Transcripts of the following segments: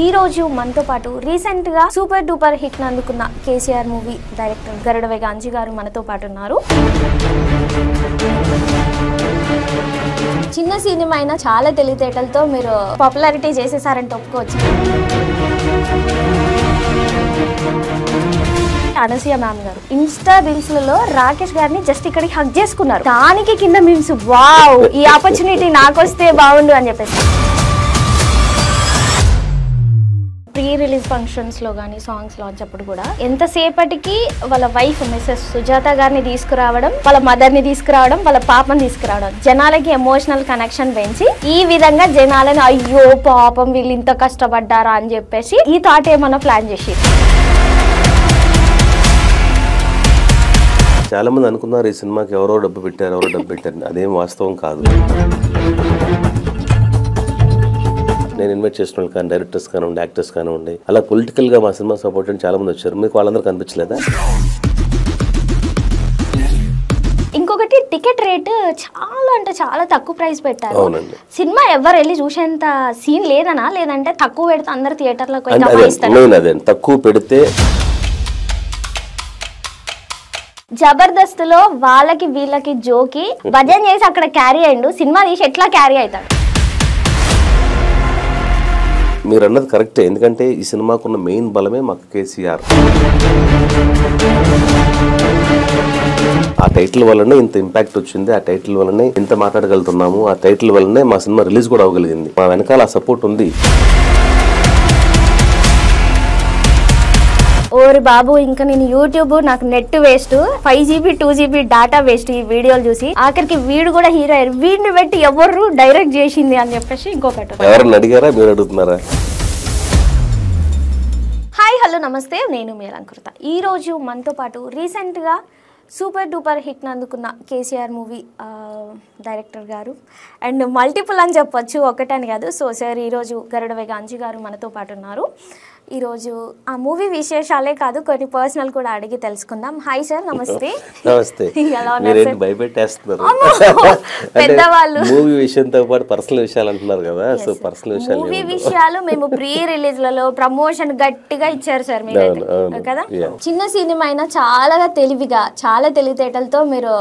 ఈ రోజు మనతో పాటు రీసెంట్ గా సూపర్ డూపర్ హిట్ అందుకున్న కేసీఆర్ మూవీ డైరెక్టర్ గరుడవేగ అంజి గారు మనతో పాటు ఉన్నారు. చిన్న సినిమా అయినా చాలా తెలివితేటలతో మీరు పాపులారిటీ చేసేసారంటే ఒప్పుకోవచ్చు. అనసూయ మ్యామ్ గారు ఇన్స్టా రీల్స్ లలో రాకేష్ గారిని జస్ట్ ఇక్కడికి హగ్ చేసుకున్నారు. దానికి కింద మీమ్స్ వావ్ ఈ ఆపర్చునిటీ నాకు వస్తే బాగుండు అని చెప్పేసి. ప్రీ రిలీజ్ ఫంక్షన్స్ లో కానీ సాంగ్స్ లాంచ్ అప్పుడు కూడా ఎంతసేపటికి వాళ్ళ వైఫ్ మిస్సెస్ సుజాత గారిని తీసుకురావడం, వాళ్ళ మదర్ ని తీసుకురావడం, వాళ్ళ పాపని తీసుకురావడం, జనాలకి ఎమోషనల్ కనెక్షన్ పెంచి ఈ విధంగా జనాలను అయ్యో పాపం వీళ్ళు ఇంత కష్టపడ్డారా అని చెప్పేసి ఈ థాట్ ఏమన్నా ప్లాన్ చేసి. చాలా మంది అనుకున్నారు ఈ సినిమాకి ఎవరో డబ్బు పెట్టారు అదేం వాస్తవం కాదు. నేను ఇన్వైట్ చేసిన వాళ్ళు కానీ డైరెక్టర్స్ కానివ్వండి, యాక్టర్స్ కానివ్వండి, అలా పొలిటికల్గా మా సినిమా సపోర్ట్ అని చాలా మంది వచ్చారు. మీకు వాళ్ళందరూ కనిపించలేదా? ఇంకొకటి టికెట్ రేట్ చాలా అంటే చాలా తక్కువ ప్రైస్ పెట్టారు. అవునండి. సినిమా ఎవరు వెళ్ళి చూసేంత సీన్ లేదనా, లేదంటే తక్కువ పెడితే అందరు థియేటర్లకు అదే తక్కువ పెడితే. జబర్దస్త్ లో వాళ్ళకి వీళ్ళకి జోకి భజన చేసి అక్కడ క్యారీ అయ్యిండు, సినిమా తీసి ఎట్లా క్యారీ అవుతాడు? మీరు అన్నది కరెక్టే, ఎందుకంటే ఈ సినిమాకున్న మెయిన్ బలమే మాకు కేసీఆర్. ఆ టైటిల్ వల్లనే ఇంత ఇంపాక్ట్ వచ్చింది, ఆ టైటిల్ వల్లనే ఇంత మాట్లాడగలుగుతున్నాము, ఆ టైటిల్ వల్లనే మా సినిమా రిలీజ్ కూడా అవ్వగలిగింది. మా వెనకాల ఆ సపోర్ట్ ఉంది. ఓరి బాబు, ఇంకా నేను యూట్యూబ్ నాకు net waste, 5GB 2GB data waste ఈ వీడియోలు చూసి. ఆఖరికి వీడు కూడా హీరో అయ్యారు, వీడిని పెట్టి ఎవరు డైరెక్ట్ చేసింది అని చెప్పేసి ఇంకొకటి. ఎవరైనా అడిగారా, మీరు అడుగుతున్నారా? హాయ్ హలో నమస్తే, నేను మీ అలంకృత. ఈ రోజు మనతో పాటు రీసెంట్ గా సూపర్ డూపర్ హిట్ అందుకున్న కేసీఆర్ మూవీ డైరెక్టర్ గారు అండ్ మల్టిపుల్ అని చెప్పొచ్చు, ఒకటని కాదు. సో సార్ ఈరోజు గరుడవేగ అంజి గారు మనతో పాటు ఉన్నారు. ఈరోజు ఆ మూవీ విశేషాలే కాదు కొన్ని పర్సనల్ కూడా అడిగి తెలుసుకుందాం. హాయ్ సార్, నమస్తే. నమస్తే. పెద్దవాళ్ళు మూవీ విషయంతో పాటు పర్సనల్ విషయాలు అంటున్నారు కదా, సో పర్సనల్ విషయాలు, మూవీ విషయాలు మేము ప్రీ రిలీజ్ లలో ప్రమోషన్ గట్టిగా ఇచ్చారు సార్ మీరు కదా. చిన్న సినిమా అయినా చాలా తెలివిగా చాలా తెలివితేటలతో మీరు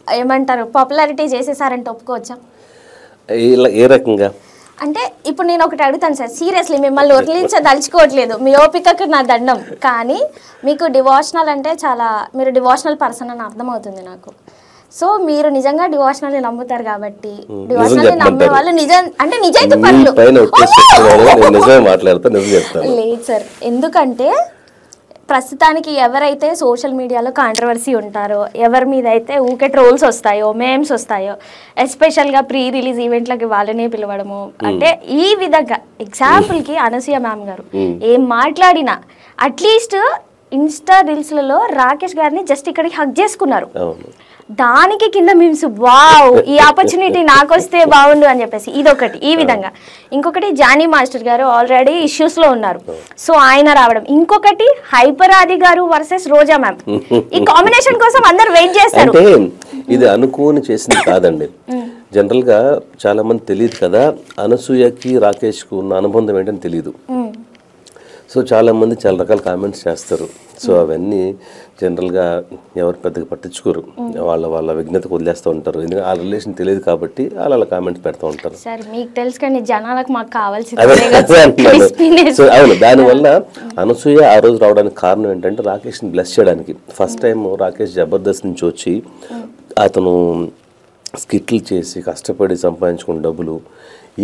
ఏమంటారు పాపులారిటీ చేసేసారంటే ఒప్పుకోవచ్చా? ఏ రకంగా అంటే ఇప్పుడు నేను ఒకటి అడుగుతాను సార్, సీరియస్లీ మిమ్మల్ని వదిలించదలుచుకోవట్లేదు, మీ ఓపికకు నా దండం. కానీ మీకు డివోషనల్ అంటే చాలా, మీరు డివోషనల్ పర్సన్ అని అర్థమవుతుంది నాకు. సో మీరు నిజంగా డివోషనల్ నమ్ముతారు కాబట్టి, డివోషనల్ నమ్మే వాళ్ళు నిజం అంటే నిజాయితీ పనులు లేదు సార్. ఎందుకంటే ప్రస్తుతానికి ఎవరైతే సోషల్ మీడియాలో కాంట్రవర్సీ ఉంటారో, ఎవరి మీద అయితే ఊకే ట్రోల్స్ వస్తాయో, మేమ్స్ వస్తాయో, ఎస్పెషల్గా ప్రీ రిలీజ్ ఈవెంట్లకి వాళ్ళనే పిలవడము, అంటే ఈ విధంగా ఎగ్జాంపుల్కి అనసూయ మ్యామ్ గారు ఏం మాట్లాడినా అట్లీస్ట్ ఇన్స్టా రీల్స్లలో రాకేష్ గారిని జస్ట్ ఇక్కడికి హగ్ చేసుకున్నారు. దానికి కింద మీమ్స్ వావ్ ఈ ఆపర్చునిటీ నాకు వస్తే బాగుండు అని చెప్పేసి ఇదొకటి. ఈ విధంగా ఇంకొకటి జానీ మాస్టర్ గారు ఆల్రెడీ ఇష్యూస్ లో ఉన్నారు, సో ఆయన రావడం. ఇంకొకటి హైపర్ ఆది గారు వర్సెస్ రోజా మ్యామ్, ఈ కాంబినేషన్ కోసం అందరు వెయిట్ చేస్తారు. ఇది అనుకోని చేసింది కాదండి. జనరల్ గా చాలా మంది తెలియదు కదా, అనసూయకి రాకేష్ కు ఉన్న అనుబంధం ఏంటని తెలియదు. సో చాలామంది చాలా రకాల కామెంట్స్ చేస్తారు. సో అవన్నీ జనరల్గా ఎవరు పెద్దగా పట్టించుకోరు, వాళ్ళ విజ్ఞతకు వదిలేస్తూ ఉంటారు. ఎందుకంటే ఆ రిలేషన్ తెలియదు కాబట్టి అలా కామెంట్స్ పెడతా ఉంటారు. సో అవును, దానివల్ల అనసూయ ఆ రోజు రావడానికి కారణం ఏంటంటే రాకేష్ని బ్లెస్ చేయడానికి. ఫస్ట్ టైం రాకేష్ జబర్దస్త్ నుంచి వచ్చి అతను స్కిట్లు చేసి కష్టపడి సంపాదించుకున్న డబ్బులు,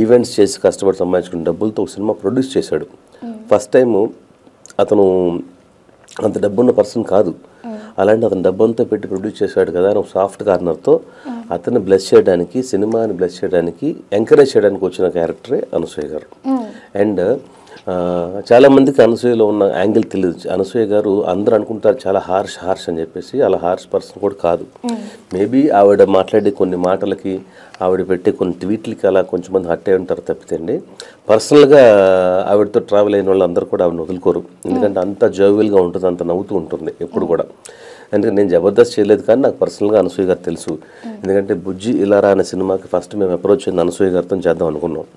ఈవెంట్స్ చేసి కష్టపడి సంపాదించుకున్న డబ్బులతో ఒక సినిమా ప్రొడ్యూస్ చేశాడు. ఫస్ట్ టైము అతను అంత డబ్బున్న పర్సన్ కాదు, అలాంటి అతను డబ్బంతా పెట్టి ప్రొడ్యూస్ చేశాడు కదా అని ఒక సాఫ్ట్ కార్నర్తో అతన్ని బ్లెస్ చేయడానికి, సినిమాని బ్లెస్ చేయడానికి, ఎంకరేజ్ చేయడానికి వచ్చిన క్యారెక్టరే అనసూయ గారు. అండ్ చాలామందికి అనసూయలో ఉన్న యాంగిల్ తెలియదు. అనసూయ గారు అందరూ అనుకుంటారు చాలా హార్ష్ అని చెప్పేసి, అలా హార్ష్ పర్సన్ కూడా కాదు. మేబీ ఆవిడ మాట్లాడే కొన్ని మాటలకి, ఆవిడ పెట్టే కొన్ని ట్వీట్లకి అలా కొంచెం మంది హర్ట్ అయి ఉంటారు తప్పితే అండి, పర్సనల్గా ఆవిడతో ట్రావెల్ అయిన వాళ్ళు అందరూ కూడా ఆవిడని వదులుకోరు. ఎందుకంటే అంత జోవియల్గా ఉంటుంది, అంత నవ్వుతూ ఉంటుంది ఎప్పుడు కూడా. ఎందుకంటే నేను జబర్దస్త్ చేయలేదు కానీ నాకు పర్సనల్గా అనసూయ గారు తెలుసు. ఎందుకంటే బుజ్జి ఇలారా అనే సినిమాకి ఫస్ట్ మేము అప్రోచ్ అయింది అనసూయ గారితో చేద్దాం అనుకున్నాం.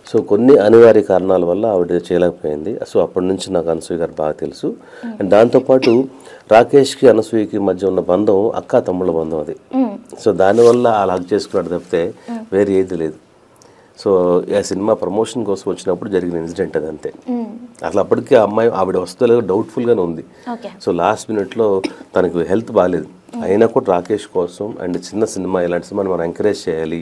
సో కొన్ని అనివార్య కారణాల వల్ల ఆవిడ చేయలేకపోయింది. సో అప్పటి నుంచి నాకు అనసూయ గారు బాగా తెలుసు. అండ్ దాంతోపాటు రాకేష్కి అనసూయకి మధ్య ఉన్న బంధం అక్క తమ్ముళ్ళ బంధం అది. సో దానివల్ల అలా హగ్ చేసుకున్నాడు తప్పితే వేరే ఏది లేదు. సో ఆ సినిమా ప్రమోషన్ కోసం వచ్చినప్పుడు జరిగిన ఇన్సిడెంట్ అది అంతే. అసలు అప్పటికే అమ్మాయి ఆవిడ వస్తుందో డౌట్ఫుల్గానే ఉంది. సో లాస్ట్ మినిట్లో తనకు హెల్త్ బాగాలేదు, అయినా కూడా రాకేష్ కోసం అండ్ చిన్న సినిమా ఇలాంటి సినిమాని మనం ఎంకరేజ్ చేయాలి,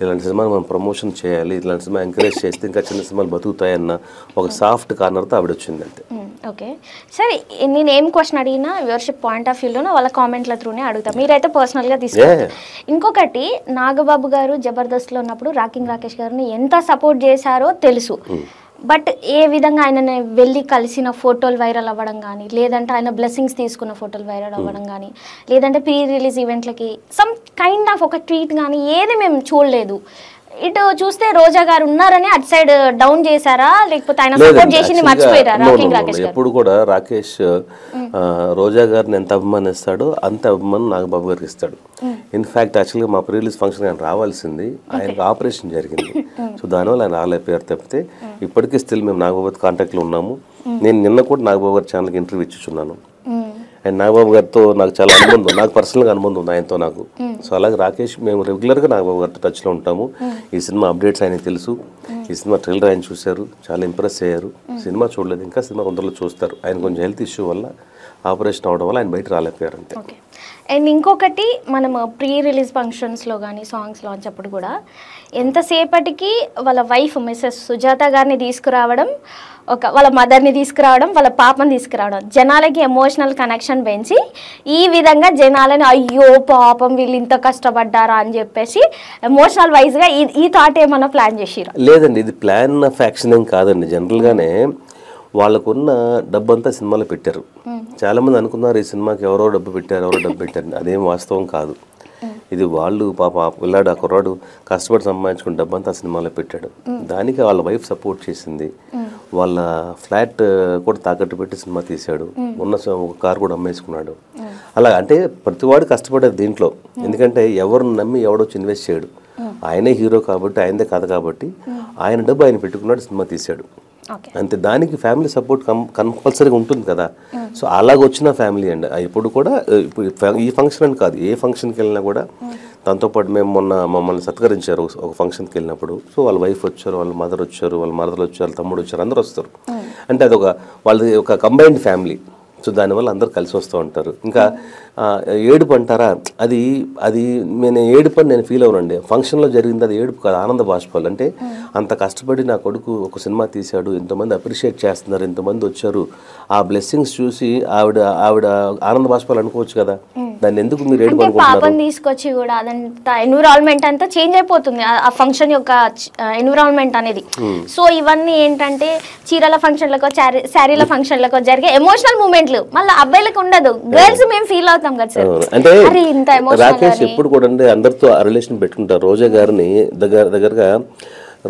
ఇలాంటి సినిమాని మనం ప్రమోషన్ చేయాలి, ఇలాంటి సినిమా ఎంకరేజ్ చేస్తే ఇంకా చిన్న సినిమాలు బతుకుతాయన్న ఒక సాఫ్ట్ కార్నర్తో ఆవిడ వచ్చింది అంతే. ఓకే సరే, నేను ఏం క్వశ్చన్ అడిగినా వ్యూవర్షిప్ పాయింట్ ఆఫ్ వ్యూలోనే వాళ్ళ కామెంట్ల త్రూనే అడుగుతా, మీరైతే పర్సనల్గా తీసుకుంటారు. ఇంకొకటి, నాగబాబు గారు జబర్దస్త్లో ఉన్నప్పుడు రాకేష్ గారిని ఎంత సపోర్ట్ చేశారో తెలుసు. బట్ ఏ విధంగా ఆయనని వెళ్ళి కలిసిన ఫోటోలు వైరల్ అవ్వడం కానీ, లేదంటే ఆయన బ్లెస్సింగ్స్ తీసుకున్న ఫోటోలు వైరల్ అవ్వడం కానీ, లేదంటే ప్రీ రిలీజ్ ఈవెంట్లకి సమ్ కైండ్ ఆఫ్ ఒక ట్వీట్ కానీ ఏది మేము చూడలేదు. ఇటు చూస్తే రోజా గారు ఉన్నారని అటు సైడ్ డౌన్ చేశారా, లేకపోతే ఆయన సపోర్ట్ చేసి మర్చిపోయారా రాకేష్ గారు? ఎప్పుడు కూడా రాకేష్ రోజా గారిని ఎంత అభిమానిస్తాడో అంత అభిమానం నాగబాబు గారికి ఇస్తాడు. ఇన్ఫాక్ట్ యాక్చువల్గా మా ప్రీ రిలీజ్ ఫంక్షన్ ఆయన రావాల్సింది, ఆయనకు ఆపరేషన్ జరిగింది. సో దానివల్ల ఆయన రాలేకపోయారు తప్పితే ఇప్పటికీ స్టిల్ మేము నాగబాబు కాంటాక్ట్లో ఉన్నాము. నేను నిన్న కూడా నాగబాబు గారి ఛానల్కి ఇంటర్వ్యూ ఇచ్చుచున్నాను. అండ్ నాగబాబు గారితో నాకు చాలా అనుబంధం, నాకు పర్సనల్గా అనుబంధం ఉంది ఆయనతో నాకు. సో అలాగే రాకేష్ మేము రెగ్యులర్గా నాగబాబు గారితో టచ్లో ఉంటాము. ఈ సినిమా అప్డేట్స్ ఆయనకి తెలుసు, ఈ సినిమా ట్రైలర్ ఆయన చూశారు, చాలా ఇంప్రెస్ అయ్యారు. సినిమా చూడలేదు ఇంకా, సినిమా కొందరు చూస్తారు. ఆయన కొంచెం హెల్త్ ఇష్యూ వల్ల ఆపరేషన్ అవడం వల్ల ఆయన బయట రాలేకపోయారు అంతే. ఓకే. అండ్ ఇంకొకటి, మనం ప్రీ రిలీజ్ ఫంక్షన్స్లో కానీ సాంగ్స్ లాంచ్ అప్పుడు కూడా ఎంతసేపటికి వాళ్ళ వైఫ్ మిస్సెస్ సుజాత గారిని తీసుకురావడం, వాళ్ళ మదర్ని తీసుకురావడం, వాళ్ళ పాపని తీసుకురావడం, జనాలకి ఎమోషనల్ కనెక్షన్ పెంచి ఈ విధంగా జనాలని అయ్యో పాపం వీళ్ళు ఇంత కష్టపడ్డారా అని చెప్పేసి ఎమోషనల్ వైజ్గా ఈ థాట్ ఏమన్నా ప్లాన్ చేసిరా? లేదండి, ఇది ప్లాన్ ఆఫ్ యాక్షన్ ఏం కాదండి. జనరల్గానే వాళ్ళకున్న డబ్బంతా సినిమాలో పెట్టారు. చాలామంది అనుకున్నారు ఈ సినిమాకి ఎవరో డబ్బు పెట్టారు అదేం వాస్తవం కాదు. ఇది వాళ్ళు పాప పిల్లాడు ఆ కుర్రాడు కష్టపడి సంపాదించుకుని డబ్బంతా సినిమాలో పెట్టాడు. దానికి వాళ్ళ వైఫ్ సపోర్ట్ చేసింది. వాళ్ళ ఫ్లాట్ కూడా తాకట్టు పెట్టి సినిమా తీశాడు, ఉన్న ఒక కారు కూడా అమ్మేసుకున్నాడు. అలా అంటే ప్రతివాడు కష్టపడేది దీంట్లో. ఎందుకంటే ఎవరిని నమ్మి ఎవడొచ్చి ఇన్వెస్ట్ చేయడు. ఆయనే హీరో కాబట్టి, ఆయనదే కథ కాబట్టి ఆయన డబ్బు ఆయన పెట్టుకున్నాడు, సినిమా తీశాడు అంతే. దానికి ఫ్యామిలీ సపోర్ట్ కంపల్సరీగా ఉంటుంది కదా. సో అలాగొచ్చిన ఫ్యామిలీ అండి. ఇప్పుడు కూడా ఈ ఫంక్షన్ అని కాదు, ఏ ఫంక్షన్కి వెళ్ళినా కూడా దాంతోపాటు మేము మమ్మల్ని సత్కరించారు ఒక ఫంక్షన్కి వెళ్ళినప్పుడు. సో వాళ్ళ వైఫ్ వచ్చారు, వాళ్ళ మదర్ వచ్చారు, వాళ్ళ మదర్లు వచ్చారు, తమ్ముడు వచ్చారు, అందరూ వస్తారు. అంటే అది వాళ్ళది ఒక కంబైన్డ్ ఫ్యామిలీ. సో దానివల్ల అందరూ కలిసి వస్తూ ఉంటారు. ఇంకా ఏడుపు అంటారా, అది నేను ఏడుపు అని నేను ఫీల్ అవునండి. ఫంక్షన్లో జరిగింది అది ఏడుపు కాదు, ఆనంద బాష్పాలు. అంటే అంత కష్టపడి నా కొడుకు ఒక సినిమా తీశాడు, ఎంతమంది అప్రిషియేట్ చేస్తున్నారు, ఎంతమంది వచ్చారు, ఆ బ్లెస్సింగ్స్ చూసి ఆవిడ ఆనంద బాష్పాలు అనుకోవచ్చు కదా. దాన్ని ఎందుకు మీరు ఏడుపు అనుకుంటున్నారు? పాపం తీసుకొచ్చి కూడా అదంతా ఎన్విరాన్మెంట్ అంతా చేంజ్ అయిపోతుంది, ఆ ఫంక్షన్ యొక్క ఎన్విరాన్మెంట్ అనేది. సో ఇవన్నీ ఏంటంటే చీరల ఫంక్షన్లకో శారీల ఫంక్షన్లకో జరిగే ఎమోషనల్ మూమెంట్లు మళ్ళీ అబ్బాయిలకు ఉండదు, గర్ల్స్ మేము ఫీల్ అవుతాం కదా సార్. అంటే రాకేష్ ఎప్పుడు కూడా అందరితో రిలేషన్ పెట్టుకుంటారు. రోజా గారిని దగ్గరగా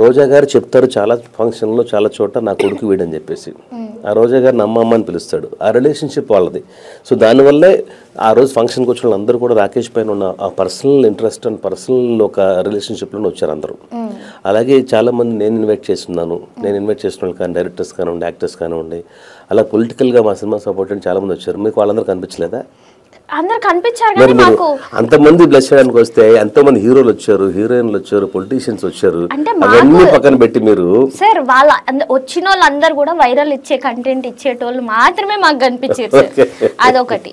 రోజా గారు చెప్తారు చాలా ఫంక్షన్లో, చాలా చోట నా కొడుకు వీడని చెప్పేసి. ఆ రోజా గారిని అమ్మ అని పిలుస్తాడు. ఆ రిలేషన్షిప్ వాళ్ళది. సో దానివల్లే ఆ రోజు ఫంక్షన్కి వచ్చిన వాళ్ళందరూ కూడా రాకేష్ పైన ఉన్న ఆ పర్సనల్ ఇంట్రెస్ట్ అండ్ పర్సనల్ ఒక రిలేషన్షిప్లోనే వచ్చారు అందరూ. అలాగే చాలామంది నేను ఇన్వైట్ చేస్తున్నాను, నేను ఇన్వైట్ చేసిన వాళ్ళు కానీ డైరెక్టర్స్ కానివ్వండి, యాక్టర్స్ కానివ్వండి, అలా పొలిటికల్గా మా సినిమా సపోర్ట్ అని చాలామంది వచ్చారు. మీకు వాళ్ళందరూ కనిపించలేదా? అందరు కనిపించారు. మాకు అంతమంది బ్లెస్ చేయడానికి వస్తే ఎంతమంది హీరోలు వచ్చారు, హీరోయిన్లు వచ్చారు, పొలిటీషియన్స్ వచ్చారు, అవన్నీ పక్కన పెట్టి మీరు సార్ వాళ్ళ వచ్చిన వాళ్ళందరూ కూడా వైరల్ ఇచ్చే కంటెంట్ ఇచ్చేటోళ్ళు మాత్రమే మాకు కనిపించారు సార్. అదొకటి,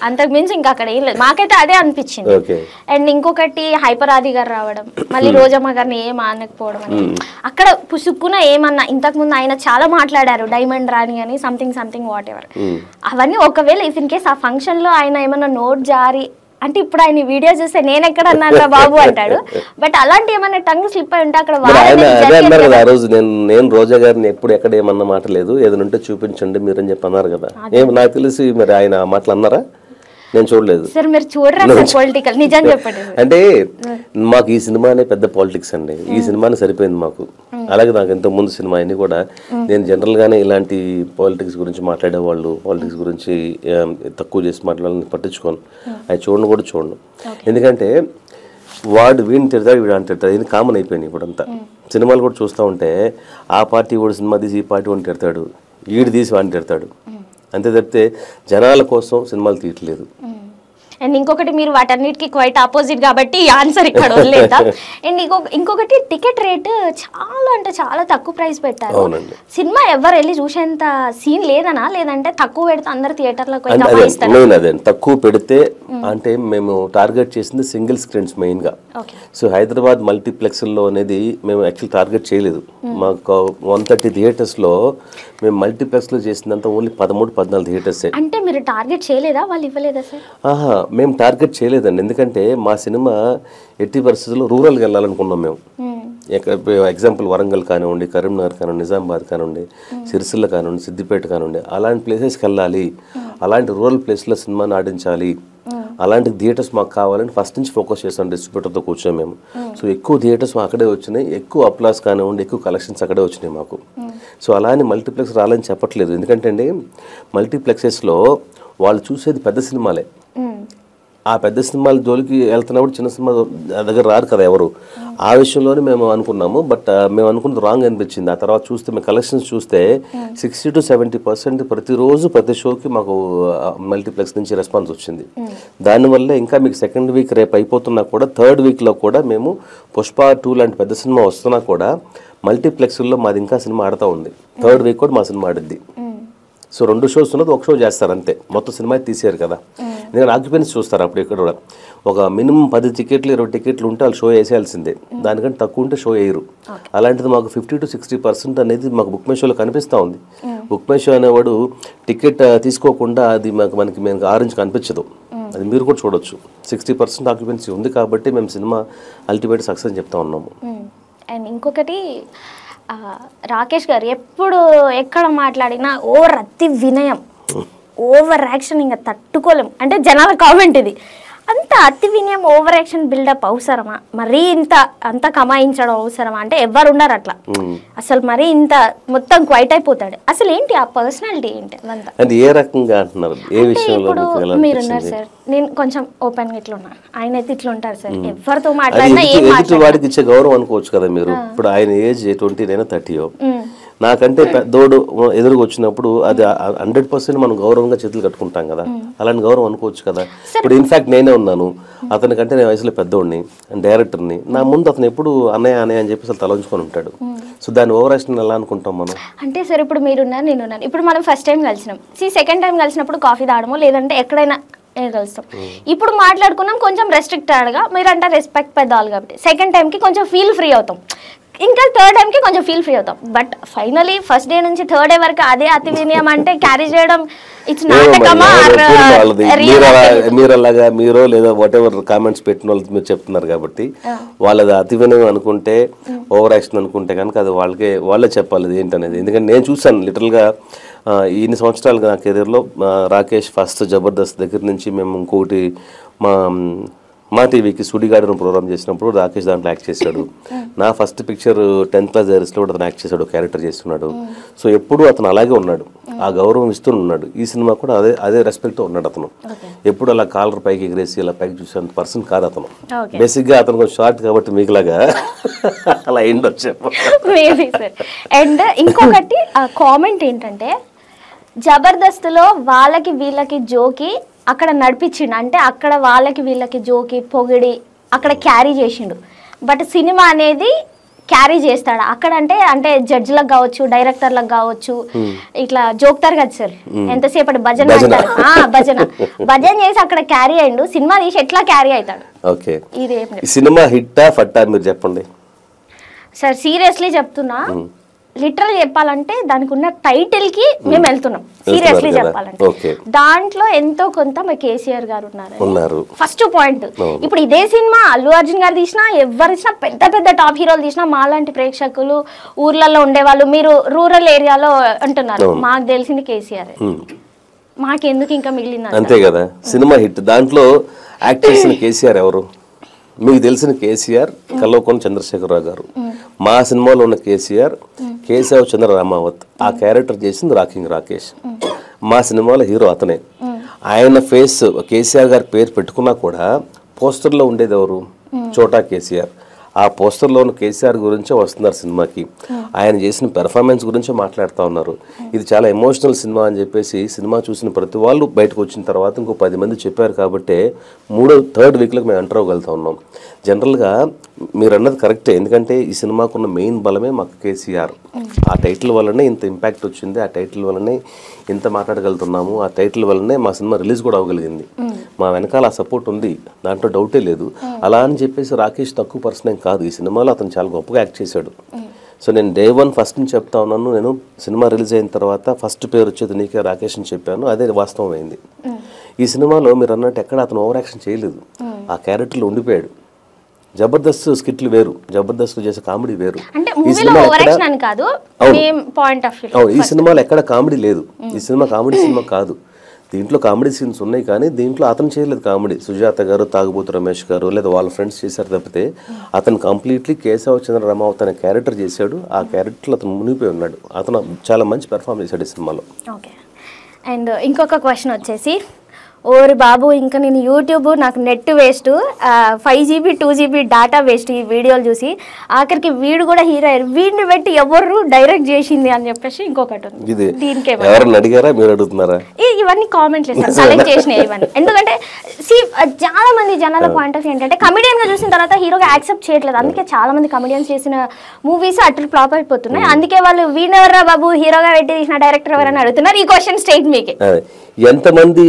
అంతకు మించి ఇంకా అక్కడ ఏం లేదు. మాకైతే అదే అనిపించింది. అండ్ ఇంకొకటి హైపర్ ఆది గారు రావడం, మళ్ళీ రోజమ్మ గారిని ఏం ఆనకపోవడం అని అక్కడ పుసుక్కున ఏమన్నా. ఇంతకుముందు ఆయన చాలా మాట్లాడారు డైమండ్ రాణి అని సంథింగ్ వాట్ ఎవర్. అవన్నీ ఒకవేళ ఇఫ్ ఇన్ కేస్ ఆ ఫంక్షన్ లో ఆయన ఏమన్నా నోట్ జారీ అంటే ఇప్పుడు ఆయన వీడియో చూస్తే నేను ఎక్కడ అన్నారా బాబు అంటాడు. బట్ అలాంటి ఏమన్నా టంగ్ స్లిప్ అయి ఉంటే అక్కడ ఆ రోజు నేను రోజా గారిని ఎప్పుడు ఎక్కడ ఏమన్నా మాట లేదు, ఏదైనా ఉంటే చూపించండి మీరు అని చెప్పి అన్నారు కదా. నాకు తెలిసి మరి ఆయన మాటలు అన్నారా? నేను చూడలేదు సార్ మీరు చూడరా పొలిటికల్ నిజం చెప్పండి అంటే మాకు ఈ సినిమానే పెద్ద పాలిటిక్స్ అండి ఈ సినిమానే సరిపోయింది మాకు అలాగే నాకు ఎంతో ముందు సినిమా అన్ని కూడా నేను జనరల్ గానే ఇలాంటి పాలిటిక్స్ గురించి మాట్లాడేవాళ్ళు పాలిటిక్స్ గురించి తక్కువ చేసి మాట్లాడాలని పట్టించుకోను అవి చూడను కూడా చూడను ఎందుకంటే వాడు వీడిని తిడతాడు వీడు అని తిడతాడు ఇది కామన్ అయిపోయింది ఇప్పుడంతా సినిమాలు కూడా చూస్తూ ఉంటే ఆ పార్టీ వాడు సినిమా తీసి ఈ పార్టీ వాడిని తిడతాడు వీడు తీసి వాడిని తిడతాడు అంతే తప్పితే జనాల కోసం సినిమాలు తీయట్లేదు అండ్ ఇంకొకటి మీరు వాటన్నిటికీ క్వైట్ ఆపోజిట్ కాబట్టి ఆన్సర్ ఇక్కడ వదిలేదా అండ్ ఇంకొకటి టికెట్ రేట్ చాలా అంటే చాలా తక్కువ ప్రైస్ పెట్టారు సినిమా ఎవరు వెళ్ళి చూసేంత సీన్ లేదనా లేదంటే తక్కువ పెడితే అందరు థియేటర్లకు అదే తక్కువ పెడితే అంటే మేము టార్గెట్ చేసింది సింగిల్ స్క్రీన్స్ మెయిన్ గా సో హైదరాబాద్ మల్టీప్లెక్స్ లో అనేది మేము యాక్చువల్ టార్గెట్ చేయలేదు మాకు 130 థియేటర్స్ లో మేము మల్టీప్లెక్స్ లో చేసిందంతా ఓన్లీ 13-14 థియేటర్స్ అంటే మీరు టార్గెట్ చేయలేదా వాళ్ళు ఇవ్వలేదా సార్ మేము టార్గెట్ చేయలేదండి ఎందుకంటే మా సినిమా ఎట్టి పరిస్థితుల్లో రూరల్కి వెళ్ళాలనుకున్నాం మేము ఎగ్జాంపుల్ వరంగల్ కానివ్వండి కరీంనగర్ కానివ్వండి నిజామాబాద్ కానివ్వండి సిరిసిల్ల కానివ్వండి సిద్దిపేట కానివ్వండి అలాంటి ప్లేసెస్కి వెళ్ళాలి అలాంటి రూరల్ ప్లేస్లో సినిమాని ఆడించాలి అలాంటి థియేటర్స్ మాకు కావాలని ఫస్ట్ నుంచి ఫోకస్ చేస్తాం డిస్ట్రిబ్యూటర్తో కూర్చొని మేము సో ఎక్కువ థియేటర్స్ అక్కడే వచ్చినాయి ఎక్కువ అప్లాస్ కానివ్వండి ఎక్కువ కలెక్షన్స్ అక్కడే వచ్చినాయి మాకు సో అలా అని మల్టీప్లెక్స్ రాలని చెప్పట్లేదు ఎందుకంటే అండి మల్టీప్లెక్సెస్లో వాళ్ళు చూసేది పెద్ద సినిమాలే ఆ పెద్ద సినిమాల జోలికి వెళ్తున్నప్పుడు చిన్న సినిమా దగ్గర రారు కదా ఎవరు ఆ విషయంలోనే మేము అనుకున్నాము బట్ మేము అనుకున్నది రాంగ్ అనిపించింది ఆ తర్వాత చూస్తే మేము కలెక్షన్స్ చూస్తే 60-70% ప్రతిరోజు ప్రతి షోకి మాకు మల్టీప్లెక్స్ నుంచి రెస్పాన్స్ వచ్చింది దానివల్ల ఇంకా మీకు సెకండ్ వీక్ రేపు అయిపోతున్నా కూడా థర్డ్ వీక్లో కూడా మేము పుష్ప 2 లాంటి పెద్ద సినిమా వస్తున్నా కూడా మల్టీప్లెక్స్లో మాది ఇంకా సినిమా ఆడుతూ ఉంది థర్డ్ వీక్ కూడా మా సినిమా ఆడిద్ది సో 2 షోస్ ఉన్నది ఒక షో చేస్తారు అంతే మొత్తం సినిమా తీసారు కదా ఎందుకంటే ఆక్యుపెన్సీ చూస్తారు అప్పుడు ఇక్కడ కూడా ఒక మినిమం 10 టికెట్లు 20 టికెట్లు ఉంటే వాళ్ళు షో వేసేయాల్సిందే దానికంటే తక్కువ ఉంటే షో వేయరు అలాంటిది మాకు 50-60% అనేది మాకు బుక్ మై షోలో కనిపిస్తూ ఉంది బుక్ మై షో అనేవాడు టికెట్ తీసుకోకుండా అది మనకి ఆరెంజ్ కనిపించదు అది మీరు కూడా చూడొచ్చు 60% ఆక్యుపెన్సీ ఉంది కాబట్టి మేము సినిమా అల్టిమేట్ సక్సెస్ అని చెప్తా ఉన్నాము అండ్ ఇంకొకటి రాకేష్ గారు ఎప్పుడు ఎక్కడ మాట్లాడినా అతి వినయం ఓవర్ యాక్షన్ ఇంకా తట్టుకోలేం అంటే జనాల కామెంట్ ఇది అంత అతి వినయం ఓవర్ యాక్షన్ బిల్డప్ అవసరమా మరీ అంత కమాయించడం అవసరమా అంటే ఎవరు ఉన్నారు అట్లా అసలు మరీ ఇంత మొత్తం క్వైట్ అయిపోతాడు అసలు ఏంటి ఆ పర్సనాలిటీ ఏంటి అంటే ఏ రకంగా అంటున్నారు ఏ విషయంలో మీరున్నారు సార్ నేను కొంచెం ఓపెన్ గా ఇట్లా ఉన్నా ఆయన అయితే ఇట్లా ఉంటారు సార్ ఎవరితో మాట్లాడినా వాడికి ఇచ్చే గౌరవం అనుకోవచ్చు కదా మీరు ఇప్పుడు ఆయన ఏజ్ 20 30 నాకంటే పెద్దోడు ఎదురుగా వచ్చినప్పుడు అది 100% మనం గౌరవంగా చేతులు కట్టుకుంటాం కదా అలాంటి గౌరవం అనుకోవచ్చు కదా ఇప్పుడు ఇన్ఫాక్ట్ నేనే ఉన్నాను అతనికంటే నేను వయసులో పెద్దోడిని డైరెక్టర్ని నా ముందు అతను ఎప్పుడు అన్నయ్య అని చెప్పి అసలు తలంచుకొని ఉంటాడు సో దాని ఓవర్ యాక్షన్ ఎలా అనుకుంటాం మనం అంటే సార్ ఇప్పుడు మీరున్నారు నేనున్నాను ఇప్పుడు మనం ఫస్ట్ టైం కలిసినాం సెకండ్ టైం కలిసినప్పుడు కాఫీ తాగడమో లేదంటే ఎక్కడైనా కలుస్తాం ఇప్పుడు మాట్లాడుకున్నాం కొంచెం రెస్ట్రిక్టెడ్గా మీరంటే రెస్పెక్ట్ పెద్దవాళ్ళు కాబట్టి సెకండ్ టైంకి కొంచెం ఫీల్ ఫ్రీ అవుతాం ఇంకా థర్డ్ టైంకి కొంచెం ఫీల్ ఫ్రీ అవుతాం బట్ ఫైనలీ ఫస్ట్ డే నుంచి థర్డ్ డే వరకు అదే అతి వినయం అంటే క్యారీ చేయడం ఇట్స్ నాటకమా మీరు అలాగా మీరు లేదా వాట్ ఎవర్ కామెంట్స్ పెట్టిన వాళ్ళు మీరు చెప్తున్నారు కాబట్టి వాళ్ళది అతి వినయం అనుకుంటే ఓవర్ యాక్షన్ అనుకుంటే కనుక అది వాళ్ళే చెప్పాలి ఏంటనేది ఎందుకంటే నేను చూసాను లిటరల్గా ఇన్ని సంవత్సరాలుగా నా కెరీర్లో రాకేష్ ఫస్ట్ జబర్దస్త్ దగ్గర నుంచి మేము ఇంకోటి మా టీవీకి సుడిగాడిన ప్రోగ్రామ్ చేసినప్పుడు రాకేష్ దాంట్లో యాక్ట్ చేశాడు నా ఫస్ట్ పిక్చర్ 10th క్లాస్ డైరీస్లో కూడా అతను యాక్ట్ చేశాడు క్యారెక్టర్ చేస్తున్నాడు సో ఎప్పుడు అతను అలాగే ఉన్నాడు ఆ గౌరవం ఇస్తూ ఉన్నాడు ఈ సినిమా కూడా అదే రెస్పెక్ట్తో ఉన్నాడు అతను ఎప్పుడు అలా కాలర్ పైకి ఎగిరేసి ఇలా పైకి చూసేంత పర్సన్ కాదు అతను బేసిక్గా అతను కొంచెం షార్ట్ కాబట్టి మీకులాగా అలా ఎండ్ వచ్చాము అండ్ ఇంకొకటి కామెంట్ ఏంటంటే జబర్దస్త్లో వాళ్ళకి వీళ్ళకి జోకి అక్కడ నడిపించిండు అంటే అక్కడ వాళ్ళకి వీళ్ళకి జోకి పొగిడి అక్కడ క్యారీ చేసిండు బట్ సినిమా అనేది క్యారీ చేస్తాడు అక్కడ అంటే జడ్జిలకు కావచ్చు డైరెక్టర్లకు కావచ్చు ఇట్లా జోక్తారు కదా సార్ ఎంతసేపటి భజన అంటారు భజన చేసి అక్కడ క్యారీ అయ్యిండు సినిమా తీసి ఎట్లా క్యారీ అవుతాడు సినిమా హిట్టా ఫట్టా మీరు చెప్పండి సార్ సీరియస్లీ చెప్తున్నా లిటరల్ చెప్పాలంటే దానికి ఉన్న టైటిల్ కి మేము వెళ్తున్నాం సీరియస్లీ చెప్పాలంటే దాంట్లో ఎంతో కొంత మా కేసీఆర్ గారు ఉన్నారు ఫస్ట్ పాయింట్ ఇప్పుడు ఇదే సినిమా అల్లు అర్జున్ గారు తీసినా ఎవరు ఇచ్చినా పెద్ద పెద్ద టాప్ హీరోలు తీసినా మాలాంటి ప్రేక్షకులు ఊర్లలో ఉండేవాళ్ళు మీరు రూరల్ ఏరియాలో అంటున్నారు మాకు తెలిసింది కేసీఆర్ మాకెందుకు ఇంకా మిగిలింది అంతే కదా, సినిమా హిట్. దాంట్లో యాక్ట్ చేసిన కేసీఆర్ ఎవరు? మీకు తెలిసిన కేసీఆర్ కల్వకుంట్ల చంద్రశేఖరరావు గారు. మా సినిమాలో ఉన్న కేసీఆర్ కేశవ చంద్ర రామావత్. ఆ క్యారెక్టర్ చేసింది రాకింగ్ రాకేష్. మా సినిమాలో హీరో అతనే. ఆయన ఫేస్ కేసీఆర్ గారి పేరు పెట్టుకున్నా కూడా పోస్టర్లో ఉండేది ఎవరు? చోటా కేసీఆర్. ఆ పోస్టర్లో ఉన్న కేసీఆర్ గురించే వస్తున్నారు సినిమాకి. ఆయన చేసిన పెర్ఫార్మెన్స్ గురించే మాట్లాడుతూ ఉన్నారు. ఇది చాలా ఎమోషనల్ సినిమా అని చెప్పేసి సినిమా చూసిన ప్రతి వాళ్ళు బయటకు వచ్చిన తర్వాత ఇంకో 10 మంది చెప్పారు కాబట్టి థర్డ్ వీక్లోకి మేము ఎంటర్ అవ్వగలుగుతా ఉన్నాం. జనరల్గా మీరు అన్నది కరెక్టే, ఎందుకంటే ఈ సినిమాకున్న మెయిన్ బలమే మాకు కేసీఆర్. ఆ టైటిల్ వల్లనే ఇంత ఇంపాక్ట్ వచ్చింది, ఆ టైటిల్ వల్లనే ఇంత మాట్లాడగలుగుతున్నాము, ఆ టైటిల్ వల్లనే మా సినిమా రిలీజ్ కూడా అవ్వగలిగింది. మా వెనకాల ఆ సపోర్ట్ ఉంది, దాంట్లో డౌటే లేదు. అలా అని చెప్పేసి రాకేష్ తక్కువ పర్సన్ ఏం కాదు. ఈ సినిమాలో అతను చాలా గొప్పగా యాక్ట్ చేశాడు. సో నేను డే 1 ఫస్ట్ నుంచి చెప్తా ఉన్నాను, నేను సినిమా రిలీజ్ అయిన తర్వాత ఫస్ట్ పేరు వచ్చేది నీకే రాకేష్ అని చెప్పాను, అదే వాస్తవం అయింది. ఈ సినిమాలో మీరు అన్నట్టు ఎక్కడ అతను ఓవర్ యాక్షన్ చేయలేదు, ఆ క్యారెక్టర్లో ఉండిపోయాడు. జబర్దస్త్ స్కిట్లు వేరు, జబర్దస్త్ చేసే కామెడీ వేరు. ఈ సినిమాలో ఎక్కడ కామెడీ లేదు. ఈ సినిమా కామెడీ సినిమా కాదు. దీంట్లో కామెడీ సీన్స్ ఉన్నాయి కానీ దీంట్లో అతను చేయలేదు కామెడీ. సుజాత గారు, తాగుబోతు రమేష్ గారు లేదా వాళ్ళ ఫ్రెండ్స్ చేశారు తప్పితే అతను కంప్లీట్లీ కేశవ చంద్ర రామావత్ అనే క్యారెక్టర్ చేశాడు. ఆ క్యారెక్టర్లో అతను మునిగిపోయి ఉన్నాడు. అతను చాలా మంచి పెర్ఫార్మ్ చేశాడు ఈ సినిమాలో. ఓకే. అండ్ ఇంకొక క్వశ్చన్ వచ్చేసి, ఓరి బాబు ఇంకా నేను యూట్యూబ్ నాకు net waste, 5GB 2GB data waste ఈ వీడియోలు చూసి, ఆఖరికి వీడు కూడా హీరో అయ్యారు, వీడిని పెట్టి ఎవరు డైరెక్ట్ చేసింది అని చెప్పేసి ఇంకొకటి ఉంది. దీనికి అడిగారా మీరు అడుగుతున్నారా? ఇవన్నీ కామెంట్స్ సెలెక్ట్ చేసినాయి ఇవన్నీ. ఎందుకంటే చాలా మంది జనాల పాయింట్ ఆఫ్ ఏంటంటే కమెడియన్ గా చూసిన తర్వాత హీరోగా యాక్సెప్ట్ చేయట్లేదు. అందుకే చాలా మంది కమెడియన్స్ చేసిన మూవీస్ అట్లా ఫ్లాప్ అయిపోతున్నాయి. అందుకే వాళ్ళు వీణెవర్రా బాబు హీరోగా పెట్టి తీసిన డైరెక్టర్ ఎవరని అడుగుతున్నారు. ఈ క్వశ్చన్ స్ట్రైట్ మీకే. ఎంతమంది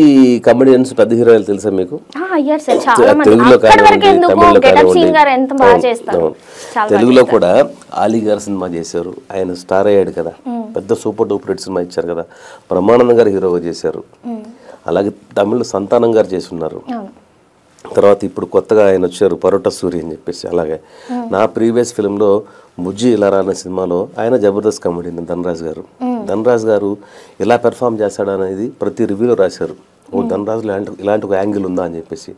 కమెడియన్స్ పెద్ద హీరోలు తెలుసా మీకు? తెలుగులో కూడా ఆలీ గారు సినిమా చేశారు, ఆయన స్టార్ అయ్యాడు కదా, పెద్ద సూపర్ డూపర్ హిట్ సినిమా ఇచ్చారు కదా. బ్రహ్మానందం గారు హీరోగా చేశారు. అలాగే తమిళ సంతానం గారు చేసి ఉన్నారు. తర్వాత ఇప్పుడు కొత్తగా ఆయన వచ్చారు పరోటా సూరి అని చెప్పేసి. అలాగే నా ప్రీవియస్ ఫిల్మ్లో ముజ్జి ఇలారా అనే సినిమాలో ఆయన జబర్దస్త్ కమెడియన్ ధనరాజ్ గారు ఎలా పెర్ఫామ్ చేస్తాడనేది ప్రతి రివ్యూలో రాశారు. ఓ ధనరాజు ఇలాంటి ఒక యాంగిల్ ఉందా అని చెప్పేసి.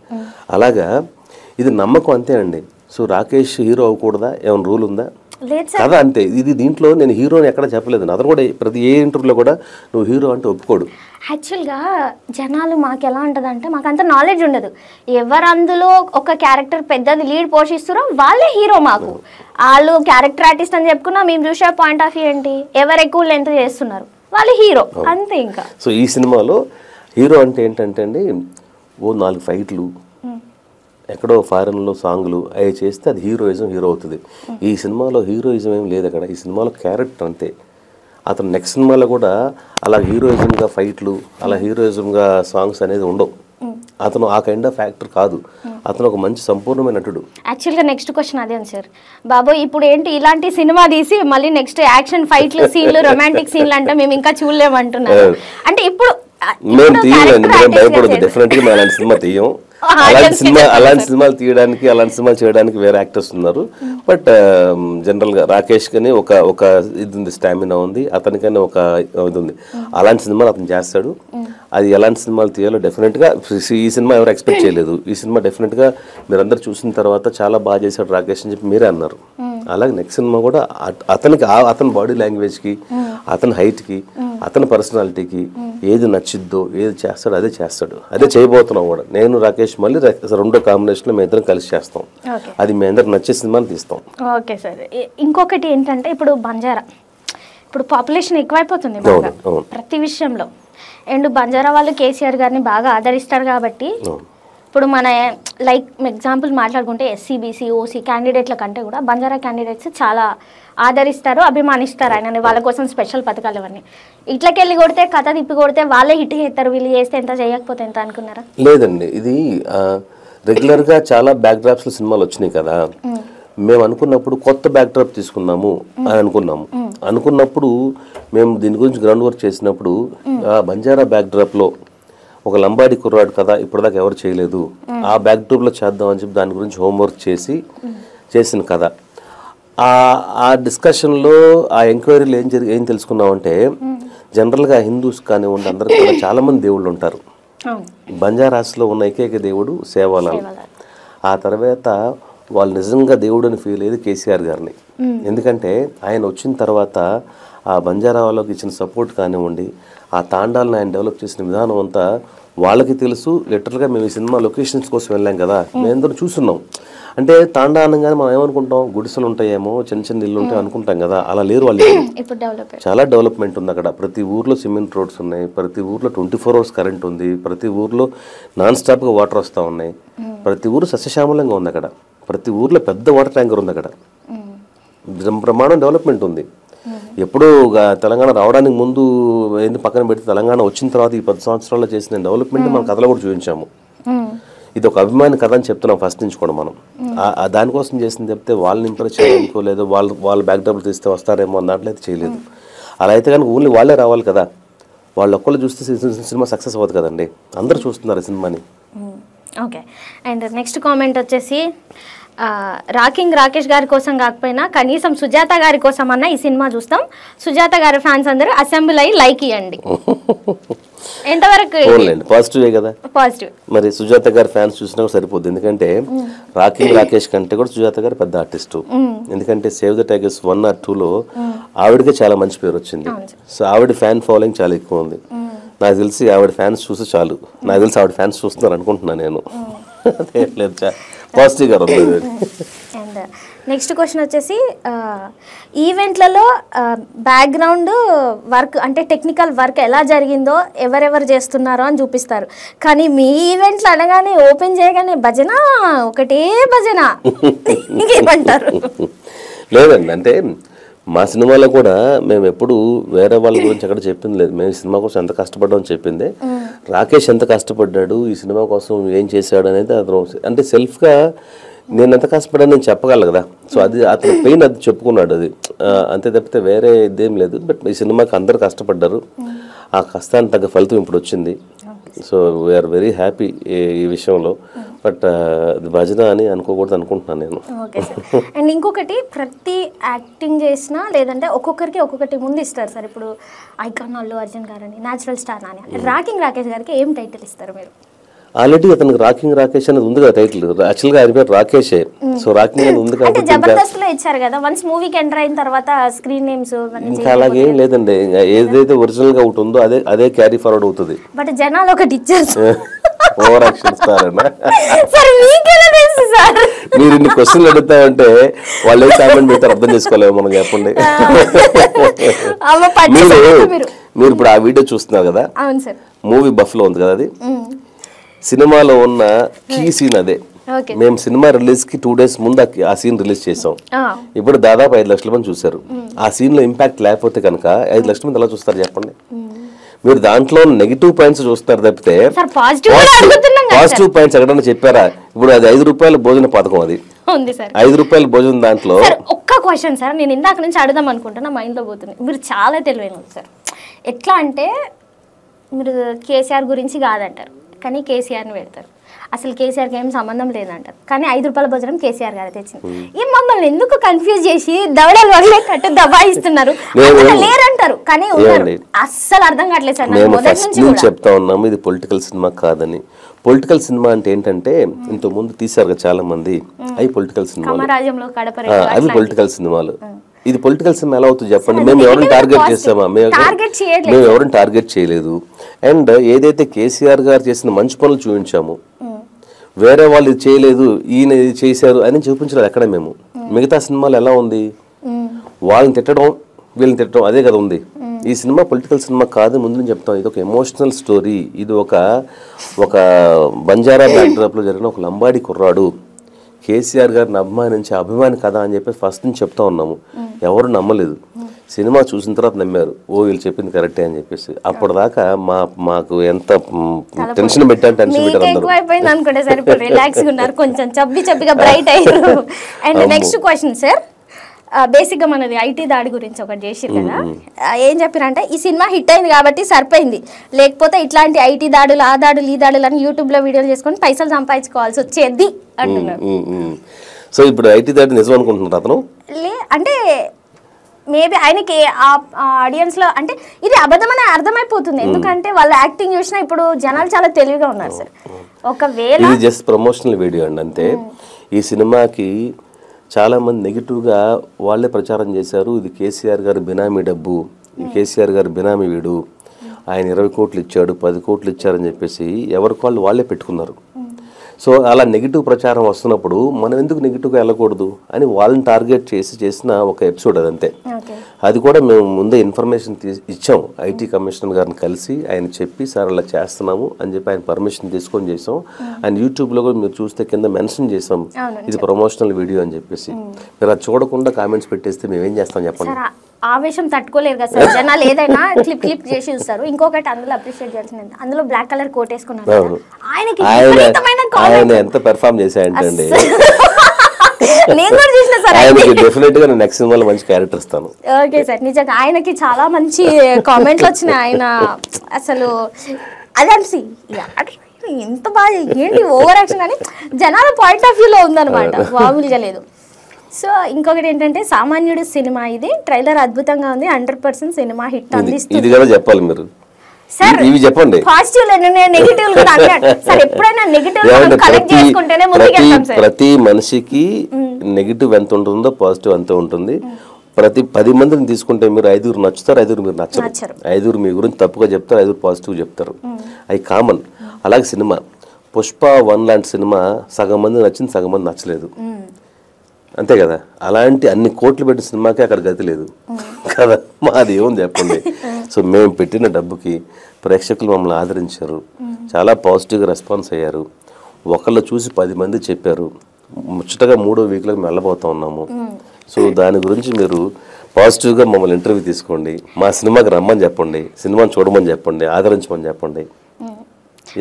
అలాగా ఇది నమ్మకం అంతే అండి. సో రాకేష్ హీరో అవ్వకూడదా, ఏమైనా రూల్ ఉందా? కదా అంతే. ఇది దీంట్లో నేను హీరోని ఎక్కడ చెప్పలేదు. అతను కూడా ప్రతి ఏ ఇంటర్వ్యూలో కూడా నువ్వు హీరో అంటే ఒప్పుకోడు. యాక్చువల్గా జనాలు మాకు ఎలా ఉంటుంది అంటే మాకు అంత నాలెడ్జ్ ఉండదు. ఎవరు అందులో ఒక క్యారెక్టర్ పెద్దది లీడ్ పోషిస్తారో వాళ్ళే హీరో. మాకు వాళ్ళు క్యారెక్టర్ ఆర్టిస్ట్ అని చెప్పుకున్నా మేము చూసే పాయింట్ ఆఫ్ వ్యూ ఏంటి, ఎవరు ఎక్కువ లెంత్ చేస్తున్నారు వాళ్ళు హీరో అంతే. ఇంకా సో ఈ సినిమాలో హీరో అంటే ఏంటంటే అండి, ఓ 4 ఫైట్లు, ఎక్కడో ఫారెన్లో సాంగ్లు అవి చేస్తే అది హీరోయిజం హీరో అవుతుంది. ఈ సినిమాలో హీరోయిజం ఏం లేదు అక్కడ. ఈ సినిమాలో క్యారెక్టర్ అంతే. అతను నెక్స్ట్ సినిమాలో కూడా అలా హీరోయిజంగా ఫైట్లు, అలా హీరోయిజంగా సాంగ్స్ అనేది ఉండవు. అతను ఆ కైండ్ ఆఫ్ యాక్టర్ కాదు. అతను ఒక మంచి సంపూర్ణమైన నటుడు. యాక్చువల్గా నెక్స్ట్ క్వశ్చన్ అదే ఉంది సార్. బాబోయ్ ఇప్పుడు ఏంటి ఇలాంటి సినిమా తీసి మళ్ళీ నెక్స్ట్ యాక్షన్ ఫైట్లు సీన్లు రొమాంటిక్ సీన్లు అంటే మేము ఇంకా చూడలేమంటున్నారు. అంటే ఇప్పుడు మేము తీయలేండి, మేము భయపడదు. డెఫినెట్గా మేము అలాంటి సినిమా తీయం. అలాంటి సినిమాలు తీయడానికి, అలాంటి సినిమాలు చేయడానికి వేరే యాక్టర్స్ ఉన్నారు. బట్ జనరల్గా రాకేష్ కని ఒక ఇది ఉంది, స్టామినా ఉంది. అతనికని ఒక ఇది ఉంది. అలాంటి సినిమాలు అతను చేస్తాడు. అది ఎలాంటి సినిమాలు తీయాలో డెఫినెట్గా ఈ సినిమా ఎవరు ఎక్స్పెక్ట్ చేయలేదు. ఈ సినిమా డెఫినెట్గా మీరందరూ చూసిన తర్వాత చాలా బాగా చేశాడు రాకేష్ అని చెప్పి మీరే అన్నారు. అలాగే నెక్స్ట్ సినిమా కూడా అతని బాడీ లాంగ్వేజ్కి, అతని హైట్కి, అతని పర్సనాలిటీకి ఏది నచ్చిద్దో, ఏది చేస్తాడో అదే చేస్తాడు. అదే చేయబోతున్నాం కూడా. నేను రాకేష్ మళ్ళీ రెండో కాంబినేషన్లో మేము ఇద్దరం కలిసి చేస్తాం. అది మీ అందరికి నచ్చే సినిమాని తీస్తాం. Okay sir. ఇంకొకటి ఏంటంటే ఇప్పుడు బంజారా ఇప్పుడు పాపులేషన్ ఎక్కువైపోతుంది ప్రతి విషయంలో. అండ్ బంజారా వాళ్ళు కేసీఆర్ గారిని బాగా ఆదరిస్తారు కాబట్టి ఇప్పుడు మన లైక్ ఎగ్జాంపుల్ మాట్లాడుకుంటే ఎస్సీ బీసీ ఓసీ క్యాండిడేట్ల కంటే కూడా బంజారా క్యాండిడేట్స్ చాలా ఆదరిస్తారు, అభిమానిస్తారు ఆయనని. వాళ్ళ కోసం స్పెషల్ పథకాలు ఇవన్నీ. ఇట్లకెళ్ళి కొడితే కథ తిప్పి కొడితే వాళ్ళే హిట్ చేస్తారు, వీళ్ళు చేస్తే ఎంత చేయకపోతే ఎంత అనుకున్నారా? లేదండి, ఇది రెగ్యులర్గా చాలా బ్యాక్ డ్రాప్స్లో సినిమాలు వచ్చినాయి కదా. మేము అనుకున్నప్పుడు కొత్త బ్యాక్ డ్రాప్ తీసుకున్నాము అని అనుకున్నప్పుడు మేము దీని గురించి గ్రౌండ్ వర్క్ చేసినప్పుడు బంజారా బ్యాక్ డ్రాప్లో ఒక లంబాడి కుర్రాడు కదా ఇప్పటిదాకా ఎవరు చేయలేదు, ఆ బ్యాక్ డ్రాప్లో చేద్దాం అని చెప్పి దాని గురించి హోంవర్క్ చేసిన కథ. ఆ డిస్కషన్లో ఆ ఎంక్వైరీలో ఏం తెలుసుకున్నామంటే జనరల్గా హిందూస్ కానివ్వండి అందరికి కూడా చాలామంది దేవుళ్ళు ఉంటారు. బంజారాస్లో ఉన్న ఏకైక దేవుడు సేవాలాల్. ఆ తర్వాత వాళ్ళు నిజంగా దేవుడు అని ఫీల్ అయ్యేది కేసీఆర్ గారిని. ఎందుకంటే ఆయన వచ్చిన తర్వాత ఆ బంజారా వాళ్ళకి ఇచ్చిన సపోర్ట్ కానివ్వండి, ఆ తాండాలను ఆయన డెవలప్ చేసిన విధానం అంతా వాళ్ళకి తెలుసు. లిటరల్గా మేము ఈ సినిమా లొకేషన్స్ కోసం వెళ్ళాం కదా, మేమందరం చూస్తున్నాం. అంటే తాండా అనగానే మనం ఏమనుకుంటాం, గుడిసెలు ఉంటాయేమో, చిన్న చిన్న ఇల్లు ఉంటాయి అనుకుంటాం కదా, అలా లేరు వాళ్ళు. చాలా డెవలప్మెంట్ ఉంది అక్కడ. ప్రతి ఊర్లో సిమెంట్ రోడ్స్ ఉన్నాయి, ప్రతి ఊర్లో 24 hours కరెంట్ ఉంది, ప్రతి ఊర్లో నాన్ స్టాప్గా వాటర్ వస్తూ ఉన్నాయి, ప్రతి ఊరు సస్యశ్యామలంగా ఉంది అక్కడ, ప్రతి ఊర్లో పెద్ద వాటర్ ట్యాంకర్ ఉంది అక్కడ. ప్రమాణం డెవలప్మెంట్ ఉంది. ఎప్పుడూ తెలంగాణ రావడానికి ముందు ఏంటి పక్కన పెడితే తెలంగాణ వచ్చిన తర్వాత ఈ 10 సంవత్సరాల్లో చేసిన డెవలప్మెంట్ మన కథలో కూడా చూపించాము. ఇది ఒక అభిమాని కథ అని చెప్తున్నాం ఫస్ట్ నుంచి కూడా మనం. దానికోసం చేసింది చెప్తే వాళ్ళని ఇంప్రెస్ చేయాలనుకోలేదు, వాళ్ళు బ్యాక్డ్రాప్లు తీస్తే వస్తారేమో అన్న దాంట్లో అయితే చేయలేదు. అలా అయితే కనుక ఓన్లీ వాళ్ళే రావాలి కదా, వాళ్ళు ఒక్కళ్ళు చూస్తే సినిమా సక్సెస్ అవ్వదు కదండి. అందరూ చూస్తున్నారు ఈ సినిమాని. ఓకే. అండ్ నెక్స్ట్ కామెంట్ వచ్చేసి, రాకేష్ గారి కోసం కాకపోయినా కనీసం సుజాత గారి కోసం అన్న ఈ సినిమా చూస్తాం, సుజాత గారి ఫ్యాన్స్ అందరూ అసెంబ్లీ అయ్యి లైక్ ఇవ్వండి. ఎంతవరకు పాజిటివే కదా? పాజిటివ్. మరి సుజాత గారి ఫ్యాన్స్ చూసినా కూడా సరిపోద్ది. ఎందుకంటే రాకేష్ కంటే కూడా సుజాత గారు పెద్ద ఆర్టిస్టు. ఎందుకంటే సేవ్ ద టైగర్స్ 1 or 2లో ఆవిడకే చాలా మంచి పేరు వచ్చింది. సో ఆవిడ ఫ్యాన్ ఫాలోయింగ్ చాలా ఎక్కువ ఉంది. నాకు తెలిసి ఆవిడ ఫ్యాన్స్ చూసి చాలు, నాకు తెలిసి ఆవిడ ఫ్యాన్స్ చూస్తున్నారు అనుకుంటున్నాను నేను. లేదు, పాజిటివ్గా ఉంది. అండ్ నెక్స్ట్ క్వశ్చన్ వచ్చేసి, ఈవెంట్లలో బ్యాక్గ్రౌండ్ వర్క్ అంటే టెక్నికల్ వర్క్ ఎలా జరిగిందో ఎవరెవరు చేస్తున్నారో అని చూపిస్తారు, కానీ మీ ఈవెంట్లు అనగానే ఓపెన్ చేయగానే భజన, ఒకటే భజన, ఇంకేమంటారు? లేదండి, అంటే మా సినిమాలో కూడా మేము ఎప్పుడు వేరే వాళ్ళ గురించి ఎక్కడ చెప్పింది లేదు. మేము ఈ సినిమా కోసం ఎంత కష్టపడ్డామని చెప్పింది. రాకేష్ ఎంత కష్టపడ్డాడు ఈ సినిమా కోసం, ఏం చేశాడు అనేది అతను అంటే సెల్ఫ్గా నేను ఎంత కష్టపడ్డాను నేను చెప్పగలను కదా. సో అది అతని పెయిన్ అది చెప్పుకున్నాడు, అది అంతే తప్పితే వేరే ఇదేం లేదు. బట్ ఈ సినిమాకి అందరు కష్టపడ్డారు, ఆ కష్టానికి తగ్గ ఫలితం ఇప్పుడు వచ్చింది. సో వీఆర్ వెరీ హ్యాపీ ఈ విషయంలో. బట్ అది భజన అని అనుకోకూడదు అనుకుంటున్నాను నేను. Okay sir. అండ్ ఇంకొకటి, ప్రతి యాక్టింగ్ చేసినా లేదంటే ఒక్కొక్కరికి ఒక్కొక్కటి ముందు ఇస్తారు సార్. ఇప్పుడు ఐకాన్ అల్లు అర్జున్ గారని, న్యాచురల్ స్టార్ అని, రాకేష్ గారికి ఏం టైటిల్ ఇస్తారు మీరు? ఆల్రెడీ అతనికి రాకేష్ అనేది ఉంది కదా టైటిల్. యాక్చువల్గా ఆయన పేరు రాకేషే. సో రాకింగ్ అనేది ఉంది కాబట్టి జబర్దస్త్ లో ఇచ్చారు కదా, వన్స్ మూవీకి ఎంటర్ అయిన తర్వాత స్క్రీన్ నేమ్స్ ఇంకా అలాగేం లేదండి. ఏదైతే ఒరిజినల్ గా ఒకటి ఉందో అదే క్యారీ ఫార్వర్డ్ అవుతుంది. బట్ జనాలు ఒకటి ఇచ్చారు. ఓవర్ యాక్షన్ స్టార్ అన్న. మీరు ఇన్ని క్వశ్చన్లు అడుగుతామంటే వాళ్ళు ఏం కామెంట్ పెడతారు అర్థం చేసుకోలేము మనం, చెప్పండి. మీరు ఇప్పుడు ఆ వీడియో చూస్తున్నారు కదా, మూవీ బఫ్ లో ఉంది కదా, అది సినిమాలో ఉన్న కీ సీన్ అదే. మేము సినిమా రిలీజ్ కి 2 days ముందు ఆ సీన్ రిలీజ్ చేసాం. ఇప్పుడు దాదాపు 5 లక్షల మంది చూసారు. ఆ సీన్ లో ఇంపాక్ట్ లేకపోతే కనుక 5 లక్షల మంది ఎలా చూస్తారు చెప్పండి? మీరు దాంట్లో నెగిటివ్ పాయింట్స్ చూస్తారు తప్పితే పాజిటివ్ పాయింట్స్ ఎక్కడన్నా చెప్పారా? ఇప్పుడు అది 5 రూపాయల భోజన పథకం, అది 5 రూపాయల భోజనం. దాంట్లో ఒక్క క్వశ్చన్ సార్, నేను ఇందాక నుంచి అడుగుదాం అనుకుంటున్నా, మైండ్ లో పోతుంది. మీరు చాలా తెలివైన సార్. ఎట్లా అంటే మీరు కేసీఆర్ గురించి కాదంటారు కానీ కేసీఆర్ని పెడతారు, అసలు కేసీఆర్కి ఏం సంబంధం లేదంటారు కానీ 5 రూపాయల భోజనం కేసీఆర్ గారు తెచ్చింది. ఈ మమ్మల్ని ఎందుకు కన్ఫ్యూజ్ చేసి దవడలు వదిలేటట్టు దబాయిస్తున్నారు? లేరంటారు కానీ ఉన్నారు. అస్సలు అర్థం కావట్లేదు సార్. మేము ఫస్ట్ నుంచి చెప్తా ఉన్నాము ఇది పొలిటికల్ సినిమా కాదని. పొలిటికల్ సినిమా అంటే ఏంటంటే ఇంతకు ముందు తీసారు కదా చాలా మంది, అవి పొలిటికల్ సినిమాలు, అవి పొలిటికల్ సినిమాలు. ఇది పొలిటికల్ సినిమా ఎలా అవుతుంది చెప్పండి? మేము ఎవరిని టార్గెట్ చేస్తామా? మేము ఎవరిని టార్గెట్ చేయలేదు. అండ్ ఏదైతే కేసీఆర్ గారు చేసిన మంచి పనులు చూపించాము, వేరే వాళ్ళు ఇది చేయలేదు ఈయన ఇది చేశారు అని చూపించలేదు ఎక్కడ. మేము మిగతా సినిమాలు ఎలా ఉంది, వాళ్ళని తిట్టడం వీళ్ళని తిట్టడం అదే కదా ఉంది. ఈ సినిమా పొలిటికల్ సినిమా కాదు ముందు నుంచి చెప్తాం. ఇది ఒక ఎమోషనల్ స్టోరీ. ఇది ఒక బంజారా బ్యాక్డ్రాప్లో జరిగిన ఒక లంబాడి కుర్రాడు కేసీఆర్ గారిని అభిమానించే అభిమాని కదా అని చెప్పి ఫస్ట్ నుంచి చెప్తా ఉన్నాము. ఎవరు నమ్మలేదు. సినిమా చూసిన తర్వాత నమ్మారు, ఓ వీళ్ళు చెప్పింది కరెక్టే అని చెప్పేసి. అప్పటిదాకా మాకు ఎంత టెన్షన్ పెట్టారు అనుకుంటే సార్, ఇప్పుడు రిలాక్స్గా ఉన్నారు, కొంచెం చబ్బిగా బ్రైట్ అయ్యారు. అండ్ నెక్స్ట్ క్వశ్చన్ సార్, బేసిక్గా మనది ఐటీ దాడి గురించి ఒకటి చేసిరు కదా, ఏం చెప్పారంటే ఈ సినిమా హిట్ అయింది కాబట్టి సరిపోయింది, లేకపోతే ఇట్లాంటి ఐటీ దాడులు ఆ దాడులు ఈ దాడులు అని యూట్యూబ్లో వీడియోలు చేసుకొని పైసలు సంపాదించుకోవాల్సి వచ్చేది అంటున్నారు. సో ఇప్పుడు ఐటీ దాడి నిజం అనుకుంటున్నారు అతను? అంటే మేబీ ఆయనకి ఆ ఆడియన్స్ లో అంటే ఇది అబద్ధమని అర్థమైపోతుంది, ఎందుకంటే వాళ్ళ యాక్టింగ్ చూసినా ఇప్పుడు జనాలు చాలా తెలివిగా ఉన్నారు సార్. ఒకవేళ ఇది జస్ట్ ప్రమోషనల్ వీడియో అండి అంతే. ఈ సినిమాకి చాలా మంది నెగిటివ్గా వాళ్ళే ప్రచారం చేశారు, ఇది కేసీఆర్ గారి బినామీ డబ్బు, కేసీఆర్ గారి బినామీ వీడు, ఆయన 20 కోట్లు ఇచ్చాడు 10 కోట్లు ఇచ్చారని చెప్పేసి ఎవరికి వాళ్ళే పెట్టుకున్నారు. సో అలా నెగిటివ్ ప్రచారం వస్తున్నప్పుడు మనం ఎందుకు నెగిటివ్గా వెళ్ళకూడదు అని వాళ్ళని టార్గెట్ చేసిన ఒక ఎపిసోడ్ అదంతే. అది కూడా మేము ముందే ఇన్ఫర్మేషన్ ఇచ్చాం, ఐటీ కమిషనర్ గారిని కలిసి ఆయన చెప్పి సార్ అలా చేస్తున్నాము అని చెప్పి ఆయన పర్మిషన్ తీసుకొని చేసాం. ఆయన యూట్యూబ్లో కూడా మీరు చూస్తే కింద మెన్షన్ చేసాం ఇది ప్రమోషనల్ వీడియో అని చెప్పేసి. మీరు అది చూడకుండా కామెంట్స్ పెట్టేస్తే మేమేం చేస్తాం చెప్పండి. ఆవేశం తట్టుకోలేరు కదా సార్ జనాలు, ఏదైనా క్లిప్ చేసి చూస్తారు. ఇంకొకటి అందులో అప్రిషియేట్ చేయాల్సింది, అందులో బ్లాక్ కలర్ కోట్ వేసుకున్నారు, ఆయన ఎంత పెర్ఫార్మ్ చేశాయంటే నేను కూడా చూసిన సార్. ఆయనకి డెఫినెట్ గా నెక్స్ట్ సినిమాలో మంచి క్యారెక్టర్ ఇస్తాను. ఓకే సార్, నిజంగా ఆయనకి చాలా మంచి కామెంట్స్ వచ్చినాయి. ఆయన అసలు అదే ఎంత బాగా ఏంటి ఓవర్ యాక్షన్ అని జనాల పాయింట్ ఆఫ్ వ్యూలో ఉందన్నమాట, మామూలుగా లేదు. సో ఇంకొకటి ఏంటంటే సామాన్యుడు సినిమా, ఇది ట్రైలర్ అద్భుతంగా ఉంది, 100% సినిమా హిట్ అందిస్తుంది. ఇది కూడా చెప్పాలి మీరు సార్, ఇవి చెప్పండి. పాజిటివ్ నెగటివ్ కూడా అన్నాడు సార్. ఎప్పుడైనా నెగటివ్ కలెక్ట్ చేసుకుంటేనే ముందుకెళ్తాం సార్. ప్రతి మనిషికి నెగటివ్ ఎంత ఉంటుందో పాజిటివ్ అంతే ఉంటుంది. ప్రతి 10 మందిని తీసుకుంటే మీరు 5 నచ్చుతారు, 5 మీరు నచ్చరు, 5 మీ గురించి తప్పుగా చెప్తారు, 5 పాజిటివ్ చెప్తారు, అవి కామన్. అలాగే సినిమా పుష్ప 1 లాంటి సినిమా సగం మంది నచ్చింది, సగం మంది నచ్చలేదు, అంతే కదా. అలాంటి అన్ని కోట్లు పెట్టిన సినిమాకి అక్కడ గతి లేదు కదా, మాది ఏముంది చెప్పండి. సో మేము పెట్టిన డబ్బుకి ప్రేక్షకులు మమ్మల్ని ఆదరించారు, చాలా పాజిటివ్గా రెస్పాన్స్ అయ్యారు. ఒకళ్ళు చూసి 10 మంది చెప్పారు, ముచ్చటగా 3వ వీక్లోకి మేము వెళ్ళబోతా ఉన్నాము. సో దాని గురించి మీరు పాజిటివ్గా మమ్మల్ని ఇంటర్వ్యూ తీసుకోండి, మా సినిమాకి రమ్మని చెప్పండి, సినిమాని చూడమని చెప్పండి, ఆదరించమని చెప్పండి.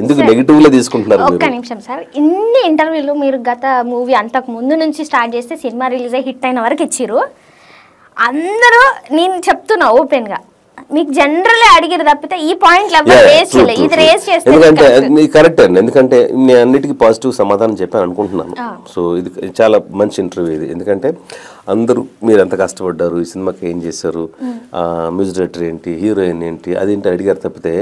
ఎందుకు నెగిటివ్ లో తీసుకుంటున్నారు? ఒక్క నిమిషం సార్, ఇన్ని ఇంటర్వ్యూలు మీరు గత మూవీ అంతకు ముందు నుంచి స్టార్ట్ చేస్తే సినిమా రిలీజ్ అయ్యి హిట్ అయిన వరకు ఇచ్చిరు. అందరూ నేను చెప్తున్నా ఓపెన్ గా, మీకు జనరల్ అడిగిరు తప్పితే ఈ పాయింట్ రేస్ చేయలేదు, ఇది రేస్ చేస్తే ఎందుకంటే కరెక్ట్ అండి. ఎందుకంటే నేను అన్నిటికీ పాజిటివ్ సమాధానం చెప్పాను అనుకుంటున్నాను. సో ఇది చాలా మంచి ఇంటర్వ్యూ ఇది, ఎందుకంటే అందరూ మీరు ఎంత కష్టపడ్డారు, ఈ సినిమాకి ఏం చేశారు, మ్యూజిక్ డైరెక్టర్ ఏంటి, హీరోయిన్ ఏంటి, అదేంటి అడిగారు తప్పితే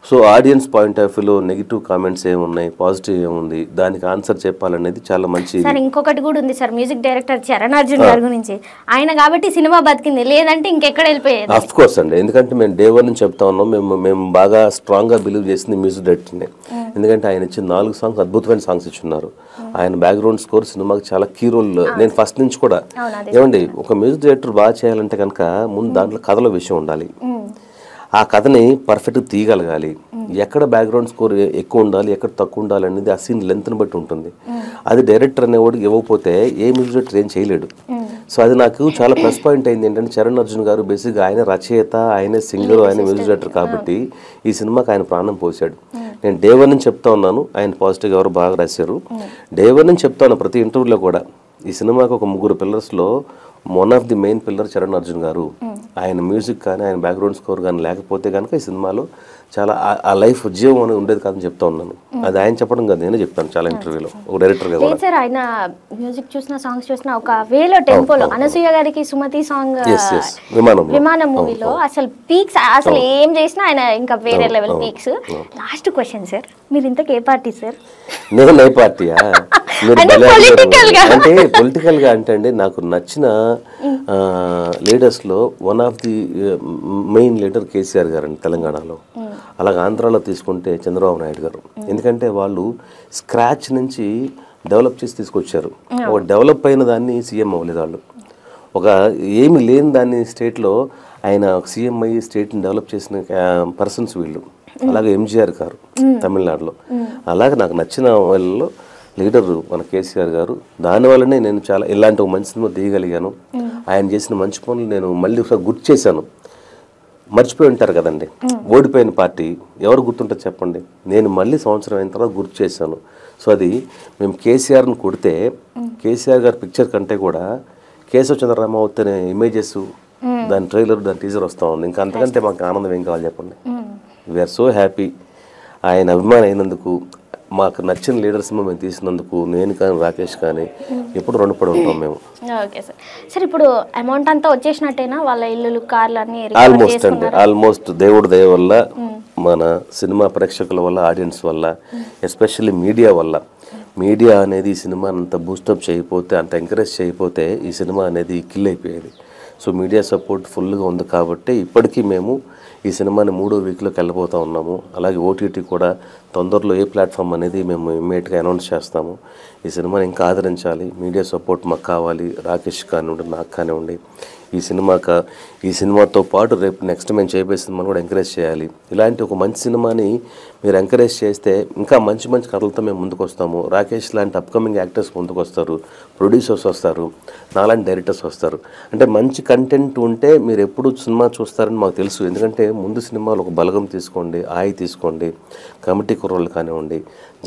సో ఆడియన్స్ పాయింట్ ఆఫ్ వ్యూలో నెగిటివ్ కామెంట్స్ ఏమున్నాయి, పాజిటివ్ ఏముంది, దానికి ఆన్సర్ చెప్పాలనేది చాలా మంచి. సార్ ఇంకొకటి కూడా ఉంది sir, music director Charan Arjun గారి గురించి, ఆయన కాబట్టి సినిమా బతికింది, లేదంటే ఇంకెక్కడ వెళ్ళిపోయేది. ఆఫ్ కోర్స్ అండి, ఎందుకంటే మేము డే 1 నుంచి చెప్తా ఉన్నాం, మేము బాగా స్ట్రాంగ్గా బిలీవ్ చేసింది మ్యూజిక్ డైరెక్టర్ని. ఎందుకంటే ఆయన ఇచ్చిన 4 సాంగ్స్ అద్భుతమైన సాంగ్స్ ఇచ్చున్నారు. ఆయన బ్యాక్గ్రౌండ్ స్కోర్ సినిమాకి చాలా కీ రోల్. నేను ఫస్ట్ నుంచి కూడా ఏమండి, ఒక మ్యూజిక్ డైరెక్టర్ బాగా చేయాలంటే కనుక ముందు దాంట్లో కథలో విషయం ఉండాలి, ఆ కథని పర్ఫెక్ట్గా తీయగలగాలి, ఎక్కడ బ్యాక్గ్రౌండ్ స్కోర్ ఎక్కువ ఉండాలి, ఎక్కడ తక్కువ ఉండాలి అనేది ఆ సీన్ లెంత్ని బట్టి ఉంటుంది. అది డైరెక్టర్ అనేవాడికి ఇవ్వకపోతే ఏ మ్యూజిక్ డైరెక్టర్ ఏం చేయలేడు. సో అది నాకు చాలా ప్లస్ పాయింట్ అయింది. ఏంటంటే చరణ్ అర్జున్ గారు బేసిక్గా ఆయన రచయిత, ఆయన సింగర్, ఆయన మ్యూజిక్ డైరెక్టర్ కాబట్టి ఈ సినిమాకి ఆయన ప్రాణం పోసాడు. నేను డే 1 నుంచి చెప్తా ఉన్నాను, ఆయన పాజిటివ్గా ఎవరు బాగా రాశారు. డే 1 నుంచి చెప్తా ఉన్నాను ప్రతి ఇంటర్వ్యూలో కూడా, ఈ సినిమాకి ఒక 3 పిల్లర్స్లో one of the main pillar Charan Arjun garu. ఆయన మ్యూజిక్ కానీ ఆయన బ్యాక్గ్రౌండ్ స్కోర్ కానీ లేకపోతే కనుక ఈ సినిమాలో చాలా ఆ లైఫ్ జీవం అనేది ఉండేది కాదని చెప్తా ఉన్నాను. అది ఆయన చెప్పడం కాదు, నేనే చెప్తాను చాలా ఇంటర్వ్యూలో ఒక డైరెక్టర్ గా. సార్ ఆయన మ్యూజిక్ చూసిన, సాంగ్స్ చూసిన, ఒక వేలో టెంపోలో అనసూయ గారికి సుమతి సాంగ్ విమానం మూవీలో అసలు పీక్స్, అసలు ఏం చేసినా ఆయన ఇంకా వేరే level peaks. Last question sir, మీరు ఇంతకు ఏ పార్టీ సార్? నేను ఏ పార్టీయా? అంటే పొలిటికల్ గా అంటే అండి, నాకు నచ్చిన లీడర్స్ లో one of the main leader KCR గారు అండి తెలంగాణలో. అలాగే ఆంధ్రాలో తీసుకుంటే చంద్రబాబు నాయుడు గారు. ఎందుకంటే వాళ్ళు స్క్రాచ్ నుంచి డెవలప్ చేసి తీసుకొచ్చారు. ఒక డెవలప్ అయిన దాన్ని సీఎం అవ్వలేదు వాళ్ళు, ఒక ఏమి లేని దాన్ని స్టేట్లో ఆయన సీఎం అయ్యి స్టేట్ని డెవలప్ చేసిన పర్సన్స్ వీళ్ళు. అలాగే ఎంజీఆర్ గారు తమిళనాడులో. అలాగే నాకు నచ్చిన వాళ్ళలో లీడరు మన కేసీఆర్ గారు. దానివల్లనే నేను చాలా ఇలాంటి ఒక మంచి సినిమా తీయగలిగాను. ఆయన చేసిన మంచి పనులు నేను మళ్ళీ ఒకసారి గుర్తు చేశాను. మర్చిపోయి ఉంటారు కదండి, ఓడిపోయిన పార్టీ ఎవరు గుర్తుంటుంది చెప్పండి. నేను మళ్ళీ సంవత్సరం అయిన తర్వాత గుర్తు చేశాను. సో అది మేము కేసీఆర్ని కొడితే కేసీఆర్ గారి పిక్చర్ కంటే కూడా కేశవ చంద్రరామావతి అనే ఇమేజెస్, దాని ట్రైలర్, దాని టీజర్ వస్తూ ఉంది. ఇంకా అంతకంటే మాకు ఆనందం ఏం కావాలి చెప్పండి. We are so happy. ఆయన అభిమానం అయినందుకు మాకు నచ్చిన లీడర్స్ మేము తీసినందుకు నేను కానీ రాకేష్ కానీ ఎప్పుడు రుణపడి ఉంటాం మేము. Okay sir. సార్ ఇప్పుడు అమౌంట్ అంతా వచ్చేసినట్టేనా వాళ్ళ ఇల్లు కార్లు అన్ని? ఆల్మోస్ట్ అండి, ఆల్మోస్ట్ దేవుడి దయ వల్ల, మన సినిమా ప్రేక్షకుల వల్ల, ఆడియన్స్ వల్ల, ఎస్పెషల్లీ మీడియా వల్ల. మీడియా అనేది ఈ సినిమా అంత బూస్టప్ చేయకపోతే, అంత ఎంకరేజ్ చేయకపోతే ఈ సినిమా అనేది కిల్ అయిపోయేది. సో మీడియా సపోర్ట్ ఫుల్గా ఉంది కాబట్టి ఇప్పటికీ మేము ఈ సినిమాని 3వ వీక్లోకి వెళ్ళిపోతూ ఉన్నాము. అలాగే ఓటీటీ కూడా తొందరలో ఏ ప్లాట్ఫామ్ అనేది మేము ఇమ్మీడియట్గా అనౌన్స్ చేస్తాము. ఈ సినిమాని ఇంకా ఆదరించాలి, మీడియా సపోర్ట్ మాకు కావాలి. రాకేష్ కానివ్వండి, నాకు కానివ్వండి, ఈ సినిమాతో పాటు రేపు నెక్స్ట్ మేము చేయబోయే సినిమాని కూడా ఎంకరేజ్ చేయాలి. ఇలాంటి ఒక మంచి సినిమాని మీరు ఎంకరేజ్ చేస్తే ఇంకా మంచి మంచి కథలతో మేము ముందుకు వస్తాము. రాకేష్ లాంటి అప్కమింగ్ యాక్టర్స్ ముందుకు వస్తారు, ప్రొడ్యూసర్స్ వస్తారు, నాలాంటి డైరెక్టర్స్ వస్తారు. అంటే మంచి కంటెంట్ ఉంటే మీరు ఎప్పుడు సినిమా చూస్తారని మాకు తెలుసు. ఎందుకంటే ముందు సినిమాలు ఒక బలగం తీసుకోండి, ఆయి తీసుకోండి, కమిటీ కుర్రోళ్ళు కానివ్వండి,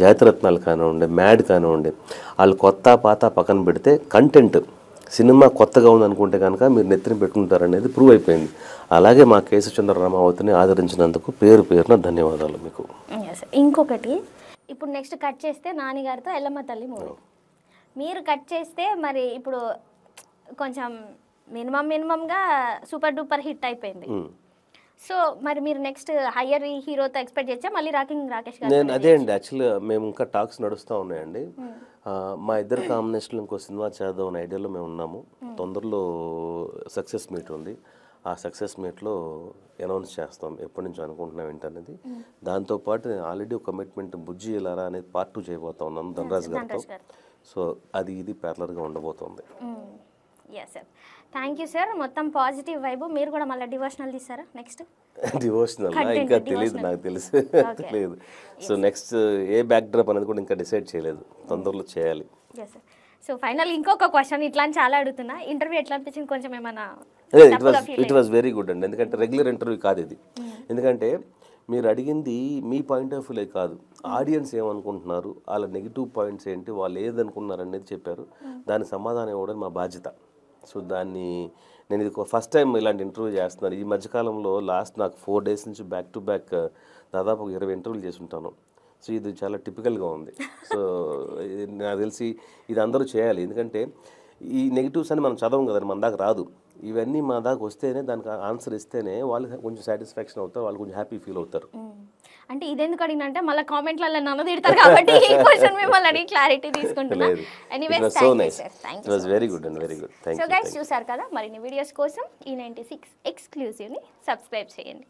జాతిరత్నాలు కానివ్వండి, మ్యాడ్ కానివ్వండి, వాళ్ళు కొత్త పాత పక్కన పెడితే కంటెంట్ సినిమా కొత్తగా ఉందనుకుంటే కనుక మీరు నెత్తిని పెట్టుకుంటారనేది ప్రూవ్ అయిపోయింది. అలాగే మా కేశవచంద్ర రామావతిని ఆదరించినందుకు పేరున ధన్యవాదాలు మీకు. ఇంకొకటి, ఇప్పుడు నెక్స్ట్ కట్ చేస్తే నానిగారితో ఎల్లమ్మ తల్లి మూవీ మీరు కట్ చేస్తే, మరి ఇప్పుడు కొంచెం మినిమంగా సూపర్ డూపర్ హిట్ అయిపోయింది. సో మరి మీరు నెక్స్ట్ హయ్యర్ హీరోతో ఎక్స్పెక్ట్ చేచ్చా మళ్ళీ రాకేష్ గారు? నేను అదే అండి, యాక్చువల్గా మేము ఇంకా టాక్స్ నడుస్తూ ఉన్నాయండి. మా ఇద్దరు కాంబినేషన్లో ఇంకో సినిమా చేద్దాం అనే ఐడియాలో మేము ఉన్నాము. తొందరలో సక్సెస్ మీట్ ఉంది, ఆ సక్సెస్ మీట్లో అనౌన్స్ చేస్తాం ఎప్పటి నుంచో అనుకుంటున్నాం ఏంటనేది. దాంతోపాటు నేను ఆల్రెడీ ఒక కమిట్మెంట్ బుజ్జి ఇలారా అనేది పార్ట్ 2 చేయబోతా ఉన్నాను ధనరాజ్ గారితో. సో ఇది ప్యారలర్గా ఉండబోతుంది. Sir thank you sir. మొత్తం పాజిటివ్ వైబ్. మీరు కూడా మళ్ళీ డివోషనల్ తీస్తారా నెక్స్ట్? డివోషనల్ ఇంకా తెలియదు, నాకు తెలుసు లేదు. సో నెక్స్ట్ ఏ బ్యాక్ డ్రాప్ అనేది కూడా ఇంకా డిసైడ్ చేయలేదు, తొందరలో చేయాలి. సో ఫైనల్ ఇంకొక క్వశ్చన్, ఇట్లా చాలా అడుగుతున్నా, ఇంటర్వ్యూ ఎట్లా అనిపించింది? కొంచెం ఏమన్నా? ఇట్ వాజ్ వెరీ గుడ్ అండి, ఎందుకంటే రెగ్యులర్ ఇంటర్వ్యూ కాదు ఇది. ఎందుకంటే మీరు అడిగింది మీ పాయింట్ ఆఫ్ వ్యూలే కాదు, ఆడియన్స్ ఏమనుకుంటున్నారు, వాళ్ళ నెగిటివ్ పాయింట్స్ ఏంటి, వాళ్ళు ఏదనుకున్నారు అనేది చెప్పారు. దానికి సమాధానం ఇవ్వడం మా బాధ్యత. సో నేను ఇది ఫస్ట్ టైం ఇలాంటి ఇంటర్వ్యూ చేస్తున్నాను. ఈ మధ్యకాలంలో లాస్ట్ నాకు 4 days నుంచి బ్యాక్ టు బ్యాక్ దాదాపు 20 ఇంటర్వ్యూలు చేసి ఉంటాను. సో ఇది చాలా టిపికల్గా ఉంది. సో నాకు తెలిసి ఇది అందరూ చేయాలి, ఎందుకంటే ఈ నెగిటివ్స్ అని మనం చదవం కదండి, మన దాకా రాదు. ఇవన్నీ మా దాకా వస్తేనే, దానికి ఆన్సర్ ఇస్తేనే వాళ్ళు కొంచెం సాటిస్ఫాక్షన్ అవుతారు, వాళ్ళు కొంచెం హ్యాపీ ఫీల్ అవుతారు. అంటే ఇదెందుకు అడిగినంటే మళ్ళీ కామెంట్లలో నన్ను తిడతారు కాబట్టి ఈ క్వశ్చన్ మిమ్మల్ని క్లారిటీ తీసుకుంటున్నాను. Anyways thank you sir. Thank you. It was very good and very good. Thank you. So guys చూసారు కదా, మరిన్ని వీడియోస్ కోసం E96 ఎక్స్క్లూజివ్ని సబ్స్క్రైబ్ చేయండి.